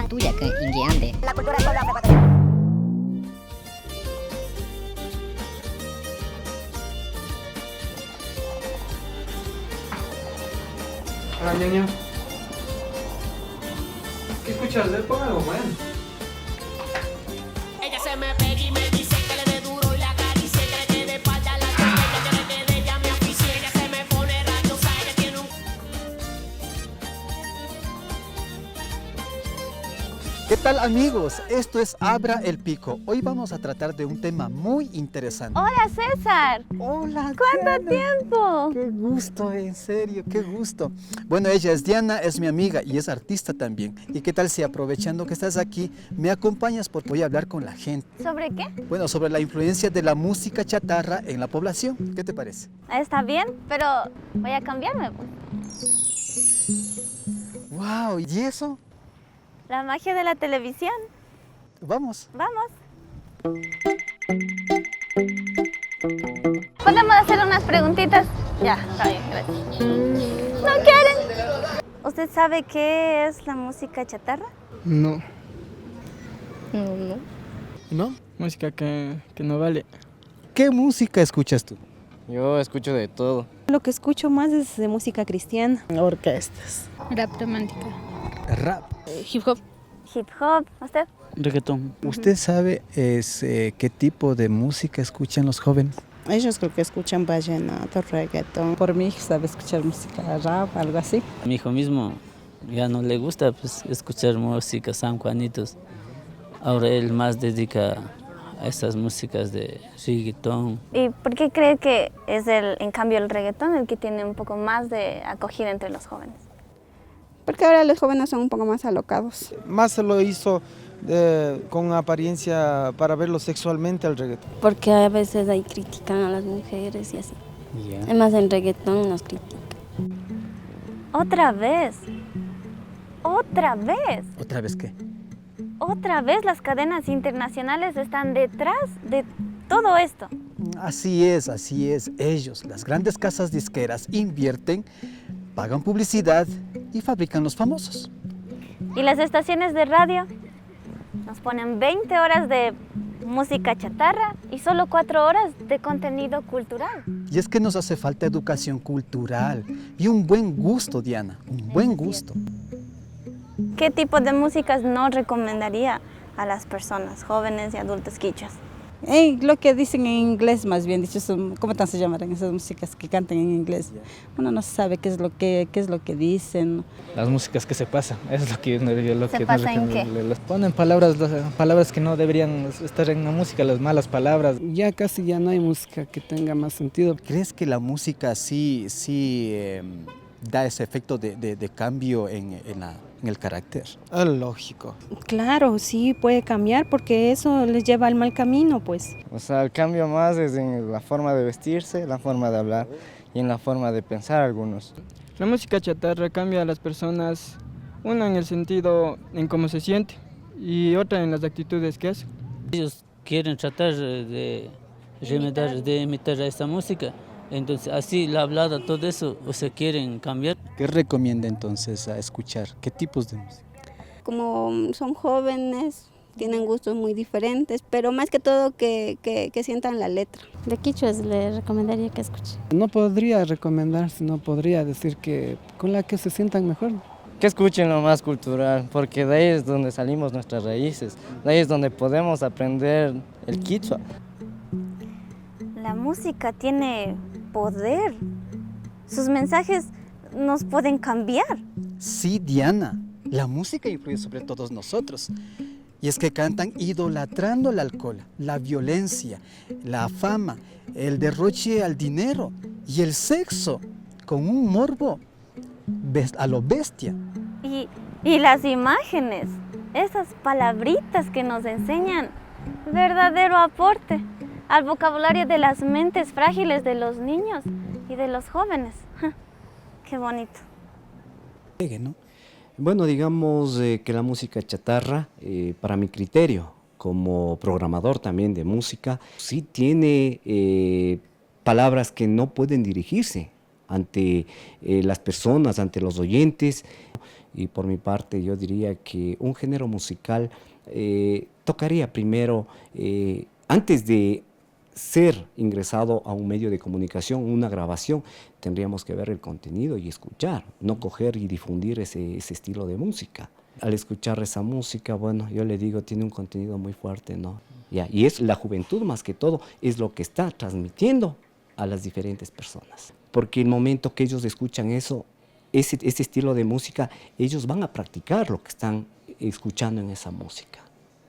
Tuya que inguiande. La cultura del pueblo afroecuatoriano. Hola, ñaño. ¿Qué escuchas? Pon algo bueno. Ella se me pega y me dice que le dé duro y la acaricie, que le quede espalda la chaqueta, que le quede ya me oficie. Ella se me pone rabiosa, ella tiene un... ¿Qué tal, amigos? Esto es Abra el Pico. Hoy vamos a tratar de un tema muy interesante. Hola, César. Hola, ¿Cuánto Diana. tiempo? Qué gusto, en serio, qué gusto. Bueno, ella es Diana, es mi amiga y es artista también. ¿Y qué tal si aprovechando que estás aquí, me acompañas porque voy a hablar con la gente? ¿Sobre qué? Bueno, sobre la influencia de la música chatarra en la población. ¿Qué te parece? Está bien, pero voy a cambiarme, pues. ¡Wow! ¿Y eso? La magia de la televisión. Vamos. Vamos. ¿Podemos hacer unas preguntitas? Ya, está bien, gracias. ¿No quieren? ¿Usted sabe qué es la música chatarra? No. No. ¿No? Música que no vale. ¿Qué música escuchas tú? Yo escucho de todo. Lo que escucho más es de música cristiana. Orquestas. Rap romántica. Rap. Hip hop. Hip hop, ¿usted? Reggaetón. ¿Usted sabe qué tipo de música escuchan los jóvenes? Ellos creo que escuchan vallenato, reggaetón. Por mí sabe escuchar música rap, algo así. A mi hijo mismo ya no le gusta pues, escuchar música San Juanitos. Ahora él más dedica a estas músicas de reggaetón. ¿Y por qué cree que es en cambio el reggaetón el que tiene un poco más de acogida entre los jóvenes? Porque ahora los jóvenes son un poco más alocados. Más se lo hizo con apariencia para verlo sexualmente al reggaetón. Porque a veces ahí critican a las mujeres y así. Además en reggaetón nos critican. ¿Otra vez? ¿Otra vez? ¿Otra vez qué? Otra vez las cadenas internacionales están detrás de todo esto. Así es. Ellos, las grandes casas disqueras, invierten, pagan publicidad y fabrican los famosos. Y las estaciones de radio nos ponen 20 horas de música chatarra y solo 4 horas de contenido cultural. Y es que nos hace falta educación cultural y un buen gusto, Diana, un buen gusto. ¿Qué tipo de músicas no recomendaría a las personas jóvenes y adultos quichuas? Lo que dicen en inglés, más bien dicho, ¿cómo se llamarán esas músicas que cantan en inglés? Uno no sabe qué es lo que dicen. Las músicas que se pasan, eso es lo que ¿Se pasa en qué? les ponen palabras que no deberían estar en la música, las malas palabras. Ya casi ya no hay música que tenga más sentido. ¿Crees que la música sí da ese efecto de cambio en el carácter? Lógico. Claro, sí, puede cambiar porque eso les lleva al mal camino, pues. O sea, el cambio más es en la forma de vestirse, la forma de hablar y en la forma de pensar algunos. La música chatarra cambia a las personas, una en el sentido en cómo se siente y otra en las actitudes que hace. Ellos quieren tratar de imitar a esta música. Entonces, así la hablada, todo eso, o se quieren cambiar. ¿Qué recomienda entonces a escuchar? ¿Qué tipos de música? Como son jóvenes, tienen gustos muy diferentes, pero más que todo que sientan la letra. De quichuas le recomendaría que escuche. No podría recomendarse, no podría decir que con la que se sientan mejor. Que escuchen lo más cultural, porque de ahí es donde salimos nuestras raíces, de ahí es donde podemos aprender el quichua. La música tiene poder. Sus mensajes nos pueden cambiar. Sí, Diana, la música influye sobre todos nosotros. Y es que cantan idolatrando el alcohol, la violencia, la fama, el derroche al dinero y el sexo, con un morbo a lo bestia. Y las imágenes, esas palabritas que nos enseñan, verdadero aporte al vocabulario de las mentes frágiles de los niños y de los jóvenes. Qué bonito. ¿No? Bueno, digamos que la música chatarra, para mi criterio, como programador también de música, sí tiene palabras que no pueden dirigirse ante las personas, ante los oyentes. Y por mi parte yo diría que un género musical tocaría primero, antes de ser ingresado a un medio de comunicación, una grabación, tendríamos que ver el contenido y escuchar, no coger y difundir ese estilo de música. Al escuchar esa música, bueno, yo le digo, tiene un contenido muy fuerte, ¿no? Ya, y es la juventud más que todo, es lo que está transmitiendo a las diferentes personas. Porque el momento que ellos escuchan eso, ese estilo de música, ellos van a practicar lo que están escuchando en esa música.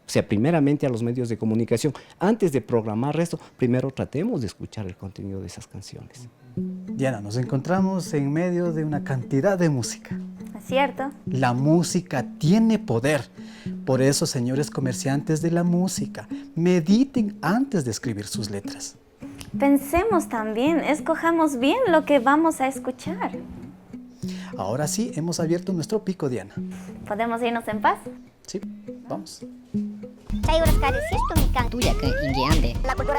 O sea, primeramente a los medios de comunicación, antes de programar esto, primero tratemos de escuchar el contenido de esas canciones. Diana, nos encontramos en medio de una cantidad de música. ¿Es cierto? La música tiene poder. Por eso, señores comerciantes de la música, mediten antes de escribir sus letras. Pensemos también, escojamos bien lo que vamos a escuchar. Ahora sí, hemos abierto nuestro pico, Diana. ¿Podemos irnos en paz? Sí, vamos. La cultura